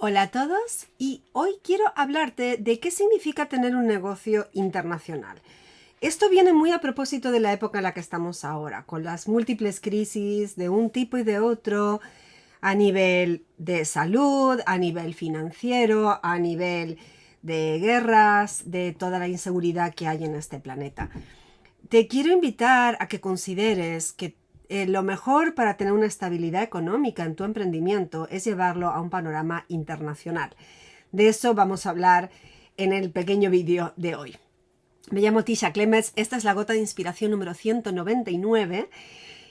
Hola a todos y hoy quiero hablarte de qué significa tener un negocio internacional. Esto viene muy a propósito de la época en la que estamos ahora, con las múltiples crisis de un tipo y de otro, a nivel de salud, a nivel financiero, a nivel de guerras, de toda la inseguridad que hay en este planeta. Te quiero invitar a que consideres que lo mejor para tener una estabilidad económica en tu emprendimiento es llevarlo a un panorama internacional. De eso vamos a hablar en el pequeño vídeo de hoy. Me llamo Tisha Clements, esta es la gota de inspiración número 199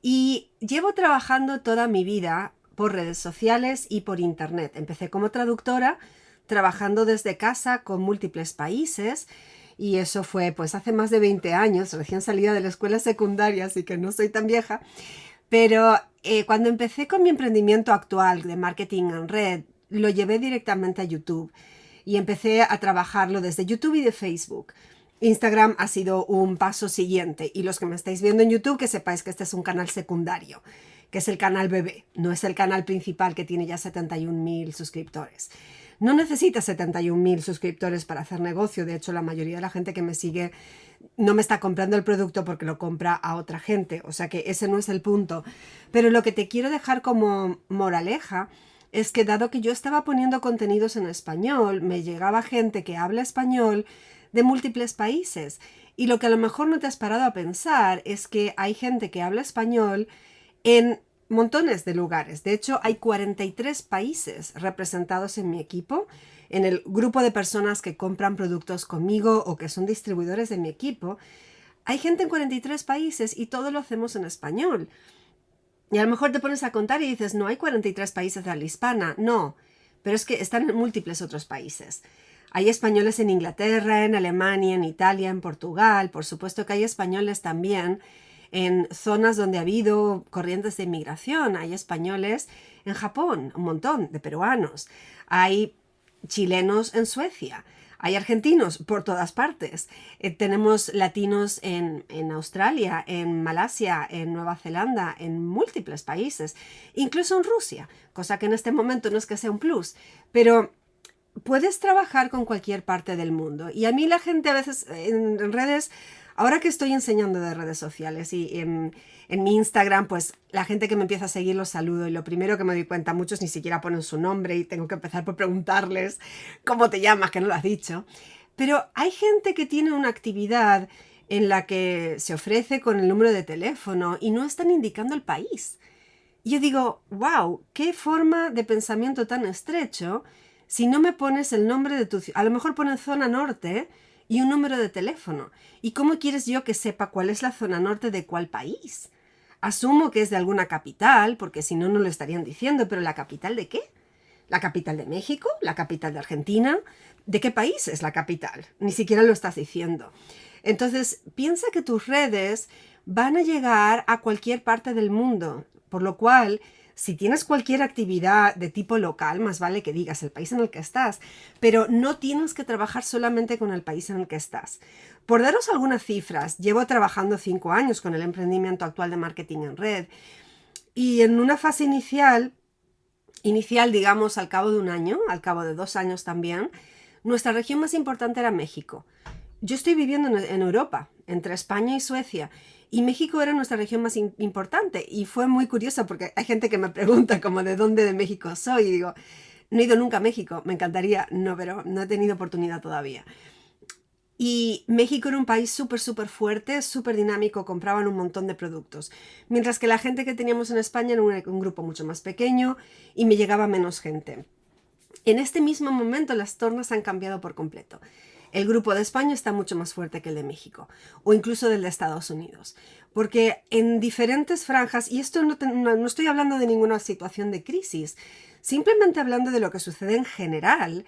y llevo trabajando toda mi vida por redes sociales y por internet. Empecé como traductora, trabajando desde casa con múltiples países y eso fue pues hace más de 20 años, recién salida de la escuela secundaria, así que no soy tan vieja. Pero cuando empecé con mi emprendimiento actual de marketing en red, lo llevé directamente a YouTube y empecé a trabajarlo desde YouTube y de Facebook. Instagram ha sido un paso siguiente y los que me estáis viendo en YouTube que sepáis que este es un canal secundario, que es el canal bebé, no es el canal principal que tiene ya 71.000 suscriptores. No necesitas 71.000 suscriptores para hacer negocio, de hecho la mayoría de la gente que me sigue no me está comprando el producto porque lo compra a otra gente, o sea que ese no es el punto. Pero lo que te quiero dejar como moraleja es que dado que yo estaba poniendo contenidos en español, me llegaba gente que habla español de múltiples países. Y lo que a lo mejor no te has parado a pensar es que hay gente que habla español en montones de lugares. De hecho, hay 43 países representados en mi equipo, en el grupo de personas que compran productos conmigo o que son distribuidores de mi equipo. Hay gente en 43 países y todo lo hacemos en español. Y a lo mejor te pones a contar y dices, no hay 43 países de habla hispana. No, pero es que están en múltiples otros países. Hay españoles en Inglaterra, en Alemania, en Italia, en Portugal. Por supuesto que hay españoles también en zonas donde ha habido corrientes de inmigración. Hay españoles en Japón, un montón de peruanos. Hay chilenos en Suecia. Hay argentinos por todas partes. Tenemos latinos en Australia, en Malasia, en Nueva Zelanda, en múltiples países, incluso en Rusia, cosa que en este momento no es que sea un plus, pero puedes trabajar con cualquier parte del mundo. Y a mí la gente a veces en redes, ahora que estoy enseñando de redes sociales y en mi Instagram, pues la gente que me empieza a seguir los saludo y lo primero que me doy cuenta, muchos ni siquiera ponen su nombre y tengo que empezar por preguntarles cómo te llamas, que no lo has dicho. Pero hay gente que tiene una actividad en la que se ofrece con el número de teléfono y no están indicando el país. Y yo digo, wow, qué forma de pensamiento tan estrecho si no me pones el nombre de tu ciudad. A lo mejor pones zona norte y un número de teléfono. ¿Y cómo quieres yo que sepa cuál es la zona norte de cuál país? Asumo que es de alguna capital, porque si no, no lo estarían diciendo, pero ¿la capital de qué? ¿La capital de México? ¿La capital de Argentina? ¿De qué país es la capital? Ni siquiera lo estás diciendo. Entonces, piensa que tus redes van a llegar a cualquier parte del mundo, por lo cual, si tienes cualquier actividad de tipo local, más vale que digas el país en el que estás, pero no tienes que trabajar solamente con el país en el que estás. Por daros algunas cifras, llevo trabajando 5 años con el emprendimiento actual de marketing en red y en una fase inicial, digamos, al cabo de un año, al cabo de 2 años también, nuestra región más importante era México. Yo estoy viviendo en Europa, entre España y Suecia, y México era nuestra región más importante. Y fue muy curioso porque hay gente que me pregunta como de dónde de México soy. Y digo, no he ido nunca a México, me encantaría, no, pero no he tenido oportunidad todavía. Y México era un país súper fuerte, súper dinámico, compraban un montón de productos. Mientras que la gente que teníamos en España era un grupo mucho más pequeño y me llegaba menos gente. En este mismo momento las tornas han cambiado por completo. El grupo de España está mucho más fuerte que el de México o incluso del de Estados Unidos. Porque en diferentes franjas, y esto no estoy hablando de ninguna situación de crisis, simplemente hablando de lo que sucede en general,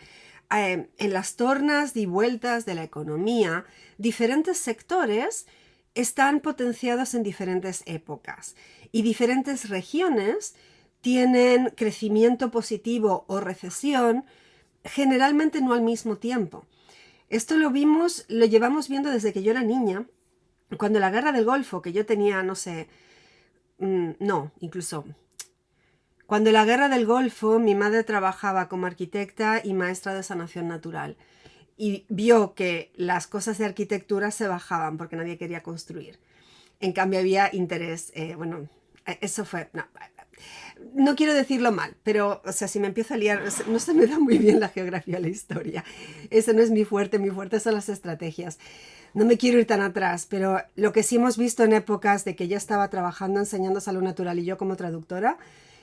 en las tornas y vueltas de la economía, diferentes sectores están potenciados en diferentes épocas y diferentes regiones tienen crecimiento positivo o recesión, generalmente no al mismo tiempo. Esto lo llevamos viendo desde que yo era niña, cuando la guerra del Golfo, que yo tenía, no sé, no, incluso Cuando la guerra del Golfo, mi madre trabajaba como arquitecta y maestra de sanación natural y vio que las cosas de arquitectura se bajaban porque nadie quería construir. En cambio había interés, eso fue, no quiero decirlo mal, pero, o sea, si me empiezo a liar, no se me da muy bien la geografía o la historia. Eso no es mi fuerte son las estrategias. No me quiero ir tan atrás, pero lo que sí hemos visto en épocas de que ella estaba trabajando enseñando salud natural y yo como traductora,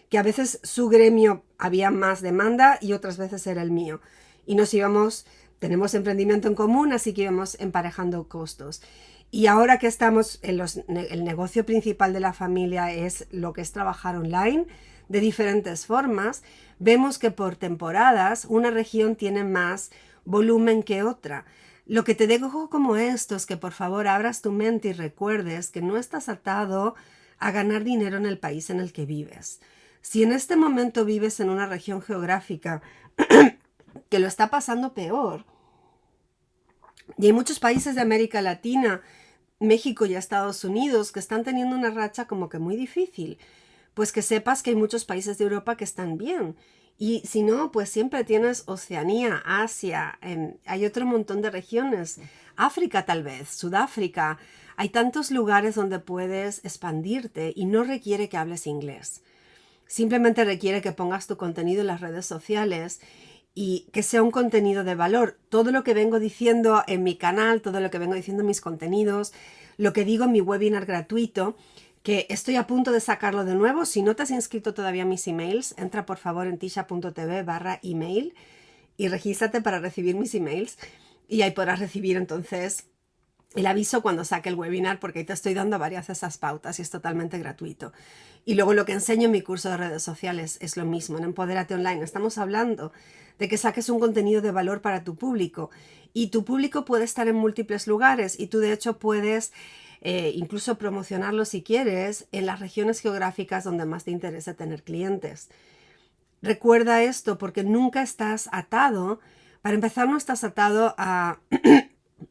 que a veces su gremio había más demanda y otras veces era el mío. Y nos íbamos, tenemos emprendimiento en común, así que íbamos emparejando costos. Y ahora que estamos en el negocio principal de la familia es lo que es trabajar online de diferentes formas, vemos que por temporadas una región tiene más volumen que otra. Lo que te dejo como esto es que por favor abras tu mente y recuerdes que no estás atado a ganar dinero en el país en el que vives. Si en este momento vives en una región geográfica que lo está pasando peor, y hay muchos países de América Latina, México y Estados Unidos que están teniendo una racha como que muy difícil, pues que sepas que hay muchos países de Europa que están bien. Y si no, pues siempre tienes Oceanía, Asia, hay otro montón de regiones, África tal vez, Sudáfrica. Hay tantos lugares donde puedes expandirte y no requiere que hables inglés. Simplemente requiere que pongas tu contenido en las redes sociales y que sea un contenido de valor. Todo lo que vengo diciendo en mi canal, todo lo que vengo diciendo en mis contenidos, lo que digo en mi webinar gratuito, que estoy a punto de sacarlo de nuevo. Si no te has inscrito todavía a mis emails, entra por favor en tisha.tv/email y regístrate para recibir mis emails y ahí podrás recibir entonces el aviso cuando saque el webinar, porque ahí te estoy dando varias de esas pautas y es totalmente gratuito. Y luego lo que enseño en mi curso de redes sociales es lo mismo, en Empodérate Online. Estamos hablando de que saques un contenido de valor para tu público y tu público puede estar en múltiples lugares y tú de hecho puedes incluso promocionarlo si quieres en las regiones geográficas donde más te interesa tener clientes. Recuerda esto porque nunca estás atado, para empezar no estás atado a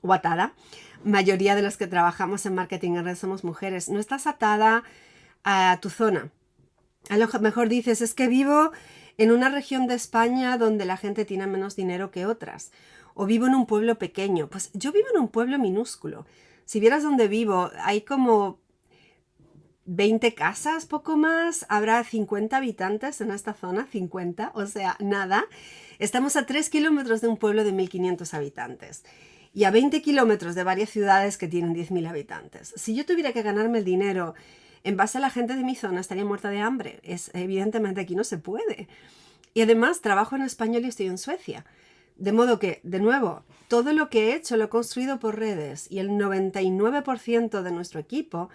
o atada, mayoría de los que trabajamos en marketing en red somos mujeres, no estás atada a tu zona. A lo mejor dices, es que vivo en una región de España donde la gente tiene menos dinero que otras, o vivo en un pueblo pequeño. Pues yo vivo en un pueblo minúsculo. Si vieras donde vivo, hay como 20 casas, poco más, habrá 50 habitantes en esta zona, 50, o sea, nada. Estamos a 3 kilómetros de un pueblo de 1.500 habitantes y a 20 kilómetros de varias ciudades que tienen 10.000 habitantes. Si yo tuviera que ganarme el dinero en base a la gente de mi zona, estaría muerta de hambre. Evidentemente aquí no se puede. Y además trabajo en español y estoy en Suecia. De modo que, de nuevo, todo lo que he hecho lo he construido por redes y el 99% de nuestro equipo,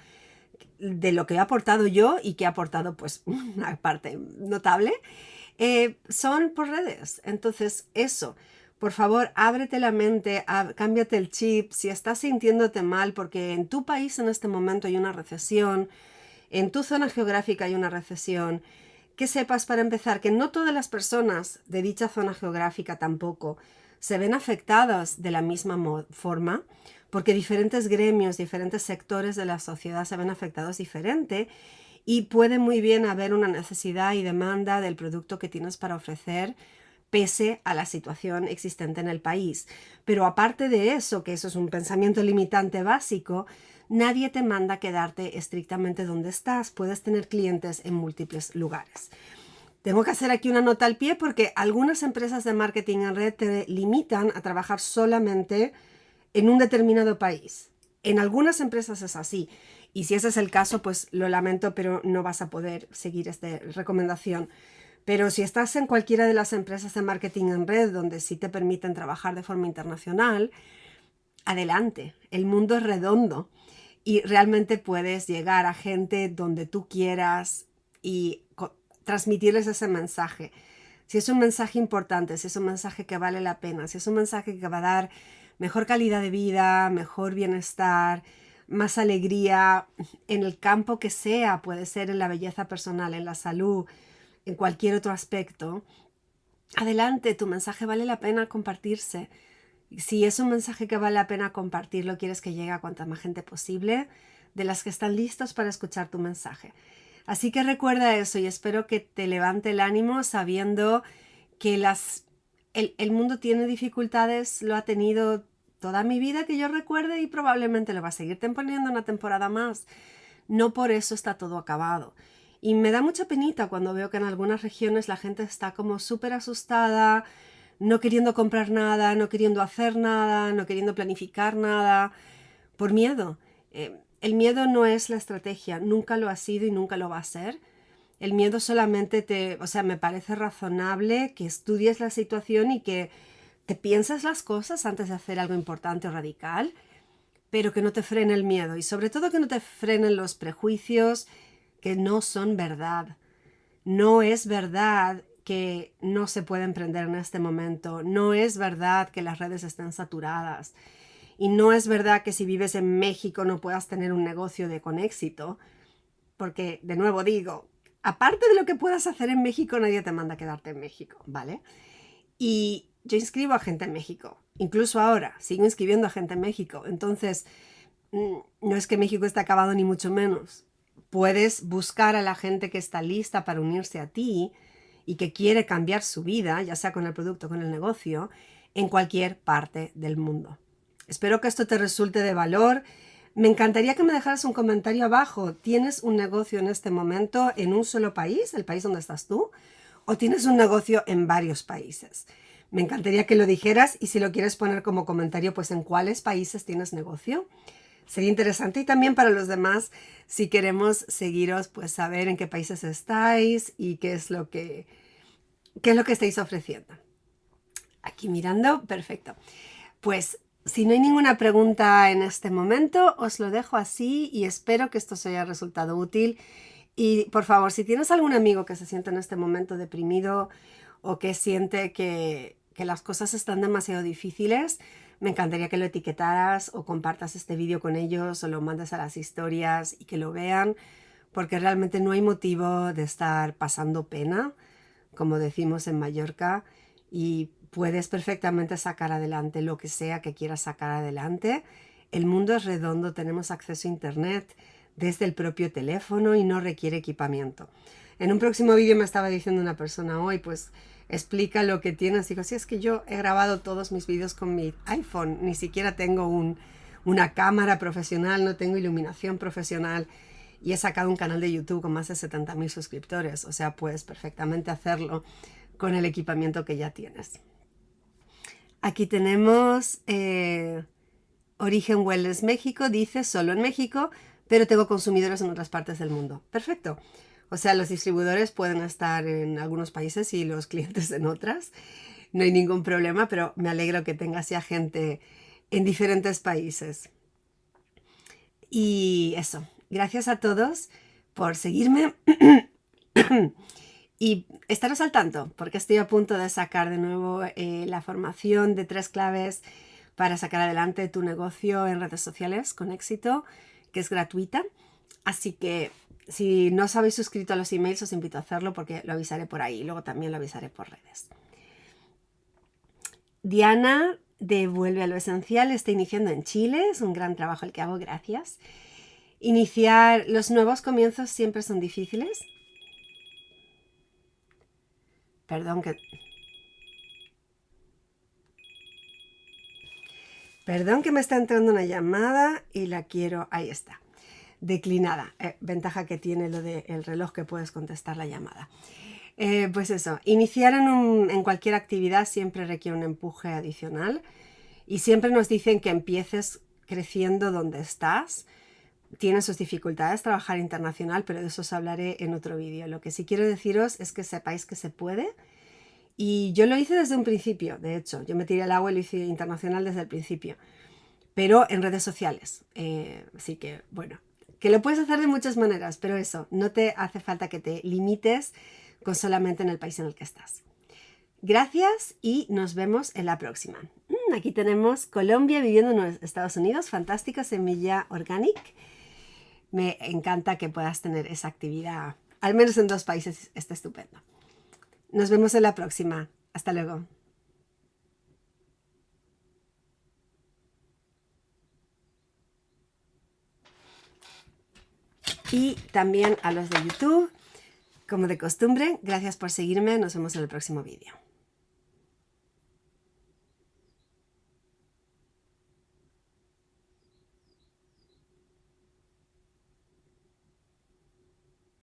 de lo que he aportado yo y que he aportado pues una parte notable, son por redes. Entonces eso, por favor, ábrete la mente, cámbiate el chip. Si estás sintiéndote mal porque en tu país en este momento hay una recesión, en tu zona geográfica hay una recesión, que sepas para empezar que no todas las personas de dicha zona geográfica tampoco se ven afectadas de la misma forma, porque diferentes gremios, diferentes sectores de la sociedad se ven afectados diferente y puede muy bien haber una necesidad y demanda del producto que tienes para ofrecer pese a la situación existente en el país. Pero aparte de eso, que eso es un pensamiento limitante básico, nadie te manda a quedarte estrictamente donde estás. Puedes tener clientes en múltiples lugares. Tengo que hacer aquí una nota al pie porque algunas empresas de marketing en red te limitan a trabajar solamente en un determinado país. En algunas empresas es así. Y si ese es el caso, pues lo lamento, pero no vas a poder seguir esta recomendación. Pero si estás en cualquiera de las empresas de marketing en red donde sí te permiten trabajar de forma internacional, adelante. El mundo es redondo y realmente puedes llegar a gente donde tú quieras y transmitirles ese mensaje. Si es un mensaje importante, si es un mensaje que vale la pena, si es un mensaje que va a dar mejor calidad de vida, mejor bienestar, más alegría en el campo que sea, puede ser en la belleza personal, en la salud, en cualquier otro aspecto, adelante, tu mensaje vale la pena compartirse. Si es un mensaje que vale la pena compartirlo, quieres que llegue a cuanta más gente posible de las que están listos para escuchar tu mensaje. Así que recuerda eso y espero que te levante el ánimo sabiendo que el mundo tiene dificultades, lo ha tenido toda mi vida que yo recuerde y probablemente lo va a seguir poniendo una temporada más. No por eso está todo acabado. Y me da mucha penita cuando veo que en algunas regiones la gente está como súper asustada, no queriendo comprar nada, no queriendo hacer nada, no queriendo planificar nada, por miedo. El miedo no es la estrategia, nunca lo ha sido y nunca lo va a ser. El miedo solamente o sea, me parece razonable que estudies la situación y que te pienses las cosas antes de hacer algo importante o radical, pero que no te frene el miedo y sobre todo que no te frenen los prejuicios que no son verdad. No es verdad que no se puede emprender en este momento, no es verdad que las redes estén saturadas y no es verdad que si vives en México no puedas tener un negocio con éxito, porque de nuevo digo, aparte de lo que puedas hacer en México, nadie te manda a quedarte en México, ¿vale? Y yo inscribo a gente en México, incluso ahora sigo inscribiendo a gente en México, entonces no es que México esté acabado ni mucho menos. Puedes buscar a la gente que está lista para unirse a ti y que quiere cambiar su vida, ya sea con el producto o con el negocio, en cualquier parte del mundo. Espero que esto te resulte de valor. Me encantaría que me dejaras un comentario abajo. ¿Tienes un negocio en este momento en un solo país, el país donde estás tú? ¿O tienes un negocio en varios países? Me encantaría que lo dijeras y si lo quieres poner como comentario, pues en cuáles países tienes negocio. Sería interesante y también para los demás, si queremos seguiros, pues saber en qué países estáis y qué es lo que estáis ofreciendo. Aquí mirando, perfecto. Pues si no hay ninguna pregunta en este momento, os lo dejo así y espero que esto os haya resultado útil. Y por favor, si tienes algún amigo que se siente en este momento deprimido o que siente que las cosas están demasiado difíciles, me encantaría que lo etiquetaras o compartas este vídeo con ellos o lo mandes a las historias y que lo vean, porque realmente no hay motivo de estar pasando pena, como decimos en Mallorca, y puedes perfectamente sacar adelante lo que sea que quieras sacar adelante. El mundo es redondo, tenemos acceso a Internet desde el propio teléfono y no requiere equipamiento. En un próximo vídeo me estaba diciendo una persona hoy, pues explica lo que tienes. Digo, sí, es que yo he grabado todos mis vídeos con mi iPhone, ni siquiera tengo una cámara profesional, no tengo iluminación profesional y he sacado un canal de YouTube con más de 70.000 suscriptores. O sea, puedes perfectamente hacerlo con el equipamiento que ya tienes. Aquí tenemos Origen Wellness México, dice solo en México, pero tengo consumidores en otras partes del mundo. Perfecto. O sea, los distribuidores pueden estar en algunos países y los clientes en otras. No hay ningún problema, pero me alegro que tengas ya gente en diferentes países. Y eso, gracias a todos por seguirme y estaros al tanto, porque estoy a punto de sacar de nuevo la formación de 3 claves para sacar adelante tu negocio en redes sociales con éxito, que es gratuita. Así que si no os habéis suscrito a los emails, os invito a hacerlo porque lo avisaré por ahí y luego también lo avisaré por redes. Diana de Vuelve a lo Esencial está iniciando en Chile, es un gran trabajo el que hago, gracias. Iniciar los nuevos comienzos siempre son difíciles. Perdón que me está entrando una llamada y la quiero, ahí está, declinada. Ventaja que tiene lo del reloj que puedes contestar la llamada. Pues eso, iniciar en cualquier actividad siempre requiere un empuje adicional y siempre nos dicen que empieces creciendo donde estás. Tiene sus dificultades trabajar internacional, pero de eso os hablaré en otro vídeo. Lo que sí quiero deciros es que sepáis que se puede. Y yo lo hice desde un principio, de hecho. Yo me tiré al agua y lo hice internacional desde el principio. Pero en redes sociales. Así que, bueno, que lo puedes hacer de muchas maneras, pero eso, no te hace falta que te limites con solamente en el país en el que estás. Gracias y nos vemos en la próxima. Aquí tenemos Colombia viviendo en los Estados Unidos. Fantástica semilla organic. Me encanta que puedas tener esa actividad, al menos en 2 países, está estupendo. Nos vemos en la próxima. Hasta luego. y también a los de YouTube. Como de costumbre, gracias por seguirme. Nos vemos en el próximo vídeo.